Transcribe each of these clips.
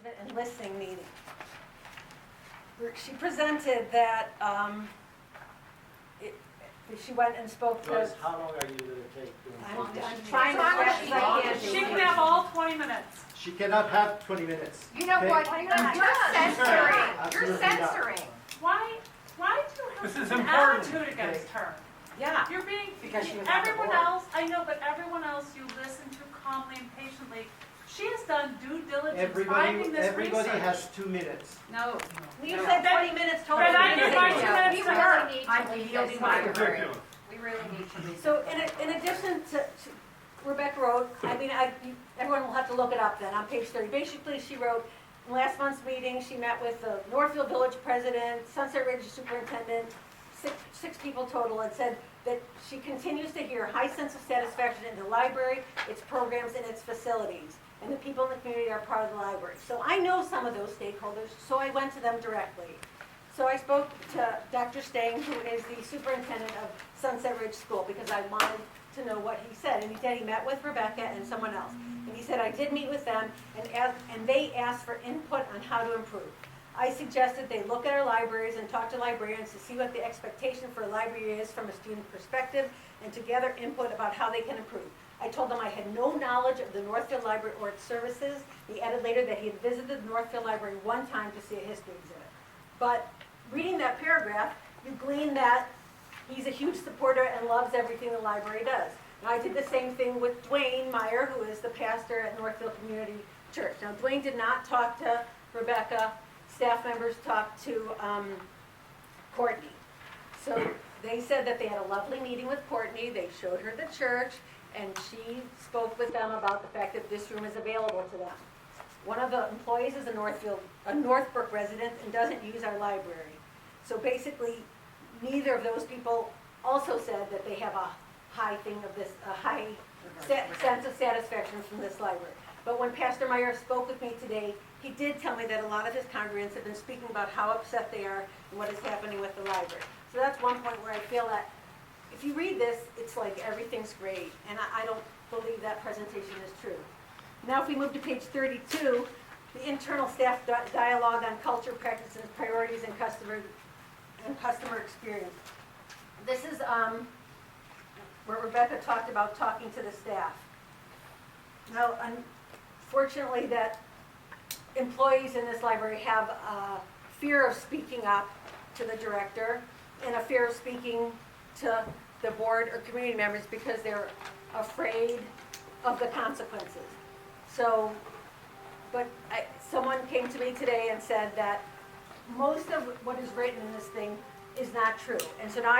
engagement and listening meeting. She presented that she went and spoke to. Joyce, how long are you going to take? I'm trying as fast as I can. She can have all 20 minutes. She cannot have 20 minutes. You know okay? what? You're censoring. You're Absolutely not. censoring. Why do you have This is an important. attitude against her? Yeah. You're being, Because she was on the everyone board. else, I know, but everyone else you listen to calmly and patiently. She has done due diligence finding this Everybody research. has 2 minutes. No. You said 20 minutes total. Then I give my 2 We minutes to her. really need to read this library. We really need to read So this. in addition to Rebecca wrote, I mean, everyone will have to look it up then, on page 30. Basically, she wrote, in last month's meeting, she met with the Northfield Village President, Sunset Ridge Superintendent, six people total, and said that she continues to hear a high sense of satisfaction in the library, its programs, and its facilities. And the people in the community are proud of the library. So I know some of those stakeholders, so I went to them directly. So I spoke to Dr. Stang, who is the superintendent of Sunset Ridge School, because I wanted to know what he said. And he said he met with Rebecca and someone else. And he said, I did meet with them, and they asked for input on how to improve. I suggested they look at our libraries and talk to librarians to see what the expectation for a library is from a student perspective, and to gather input about how they can improve. I told them I had no knowledge of the Northfield Library or its services. He added later that he had visited the Northfield Library one time to see a history exhibit. But reading that paragraph, you glean that he's a huge supporter and loves everything the library does. And I did the same thing with Dwayne Meyer, who is the pastor at Northfield Community Church. Now, Dwayne did not talk to Rebecca. Staff members talked to Courtney. So they said that they had a lovely meeting with Courtney. They showed her the church, and she spoke with them about the fact that this room is available to them. One of the employees is a Northbrook resident and doesn't use our library. So basically, neither of those people also said that they have a high sense of satisfaction from this library. But when Pastor Meyer spoke with me today, he did tell me that a lot of his congregants have been speaking about how upset they are and what is happening with the library. So that's one point where I feel that if you read this, it's like everything's great, and I don't believe that presentation is true. Now if we move to page 32, the internal staff dialogue on culture, practices, priorities, and customer experience. This is where Rebecca talked about talking to the staff. Now, unfortunately, that employees in this library have a fear of speaking up to the director and a fear of speaking to the board or community members because they're afraid of the consequences. So, but someone came to me today and said that most of what is written in this thing is not true. And so now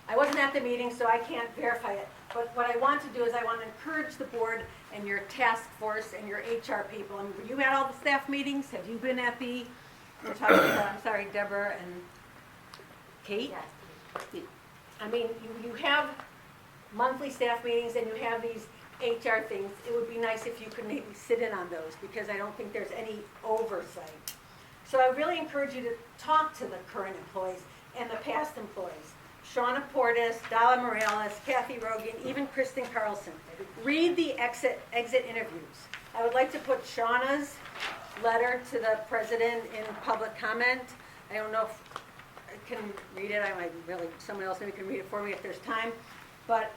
I wasn't at the meeting, so I can't verify it. But what I want to do is I want to encourage the board and your task force and your HR people. And you at all the staff meetings? Have you been at the, I'm sorry, Deborah and Kate? Yes. I mean, you have monthly staff meetings and you have these HR things. It would be nice if you could maybe sit in on those, because I don't think there's any oversight. So I really encourage you to talk to the current employees and the past employees. Shauna Portis, Dala Morales, Kathy Rogan, even Kristen Carlson. Read the exit interviews. I would like to put Shauna's letter to the president in public comment. I don't know if I can read it. I might really, someone else maybe can read it for me if there's time. But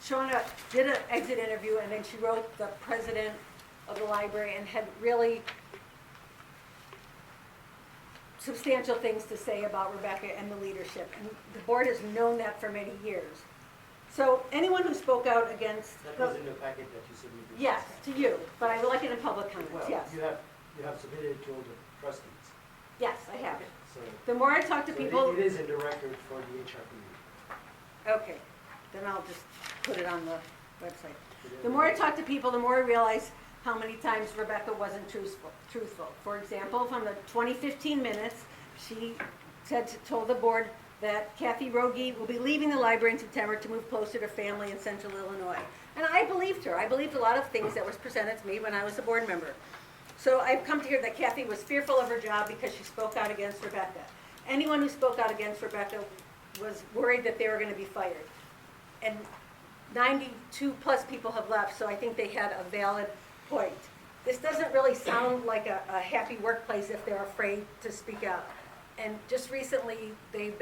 Shauna did an exit interview, and then she wrote the president of the library and had really substantial things to say about Rebecca and the leadership. And the board has known that for many years. So anyone who spoke out against... That was in the packet that you submitted. Yes, to you, but I would like it in public comments, Well, yes. you have submitted it to all the trustees. Yes, I have it. So, The more I talk to people... it is in the record for the HR committee. Okay, then I'll just put it on the website. The more I talk to people, the more I realize how many times Rebecca wasn't truthful. For example, from the 2015 minutes, she told the board that Kathy Rogie will be leaving the library in September to move closer to family in central Illinois. And I believed her. I believed a lot of things that was presented to me when I was a board member. So I've come to hear that Kathy was fearful of her job because she spoke out against Rebecca. Anyone who spoke out against Rebecca was worried that they were going to be fired. And 92 plus people have left, so I think they had a valid point. this doesn't really sound like a happy workplace if they're afraid to speak out. And just recently, the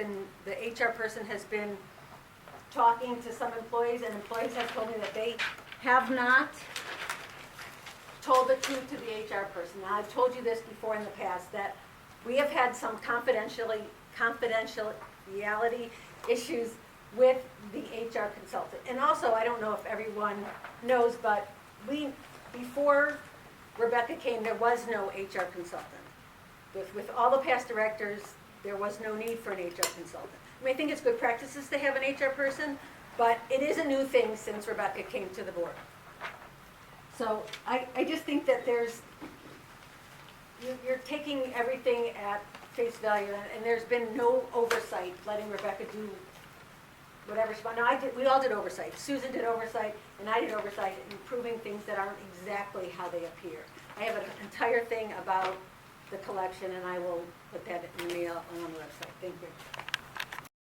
HR person has been talking to some employees, and employees have told me that they have not told the truth to the HR person. Now, I've told you this before in the past, that we have had some confidentiality issues with the HR consultant. And also, I don't know if everyone knows, but before Rebecca came, there was no HR consultant. With all the past directors, there was no need for an HR consultant. I mean, I think it's good practices to have an HR person, but it is a new thing since Rebecca came to the board. So I just think that you're taking everything at face value, and there's been no oversight letting Rebecca do whatever she wanted. No, we all did oversight. Susan did oversight, and I did oversight in proving things that aren't exactly how they appear. I have an entire thing about the collection, and I will put that in the mail and on the website. Thank you.